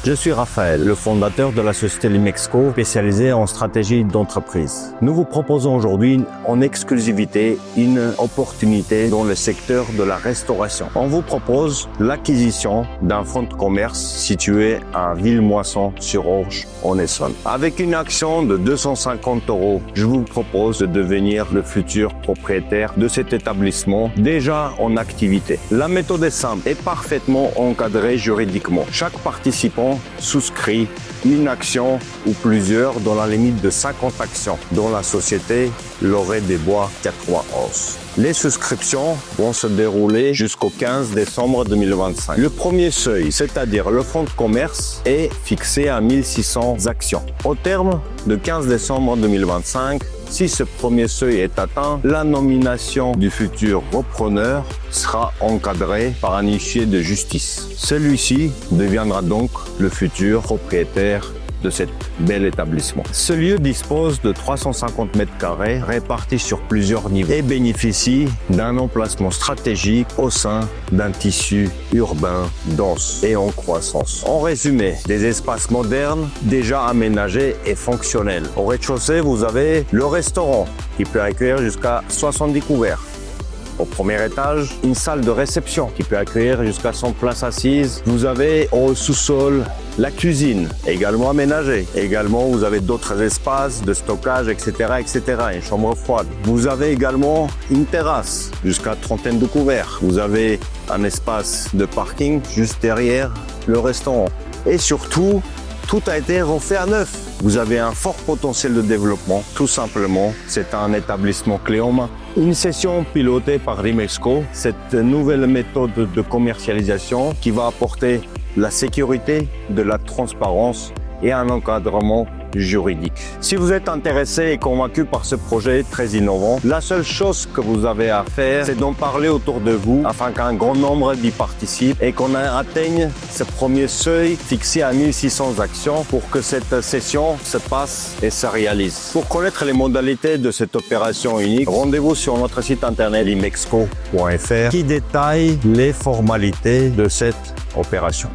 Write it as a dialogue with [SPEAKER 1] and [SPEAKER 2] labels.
[SPEAKER 1] Je suis Raphaël, le fondateur de la société Limexco, spécialisée en stratégie d'entreprise. Nous vous proposons aujourd'hui en exclusivité une opportunité dans le secteur de la restauration. On vous propose l'acquisition d'un fonds de commerce situé à Villemoisson-sur-Orge, en Essonne. Avec une action de 250 €, je vous propose de devenir le futur propriétaire de cet établissement déjà en activité. La méthode est simple et parfaitement encadrée juridiquement. Chaque participant souscrit une action ou plusieurs dans la limite de 50 actions dans la société Loré des Bois 91. Les souscriptions vont se dérouler jusqu'au 15 décembre 2025. Le premier seuil, c'est-à-dire le fonds de commerce, est fixé à 1600 actions. Au terme de 15 décembre 2025, si ce premier seuil est atteint, la nomination du futur repreneur sera encadrée par un huissier de justice. Celui-ci deviendra donc le futur propriétaire de cet bel établissement. Ce lieu dispose de 350 mètres carrés répartis sur plusieurs niveaux et bénéficie d'un emplacement stratégique au sein d'un tissu urbain dense et en croissance. En résumé, des espaces modernes déjà aménagés et fonctionnels. Au rez-de-chaussée, vous avez le restaurant qui peut accueillir jusqu'à 70 couverts. Au premier étage, une salle de réception qui peut accueillir jusqu'à 100 places assises. Vous avez au sous-sol la cuisine, également aménagée. Également, vous avez d'autres espaces de stockage, etc., etc. Une chambre froide. Vous avez également une terrasse jusqu'à trentaine de couverts. Vous avez un espace de parking juste derrière le restaurant. Et surtout, tout a été refait à neuf. Vous avez un fort potentiel de développement. Tout simplement, c'est un établissement clé en main. Une session pilotée par Limexco, cette nouvelle méthode de commercialisation qui va apporter la sécurité, de la transparence et un encadrement juridique. Si vous êtes intéressé et convaincu par ce projet très innovant, la seule chose que vous avez à faire, c'est d'en parler autour de vous afin qu'un grand nombre d'y participe et qu'on atteigne ce premier seuil fixé à 1600 actions pour que cette session se passe et se réalise. Pour connaître les modalités de cette opération unique, rendez-vous sur notre site internet limexco.fr qui détaille les formalités de cette opération.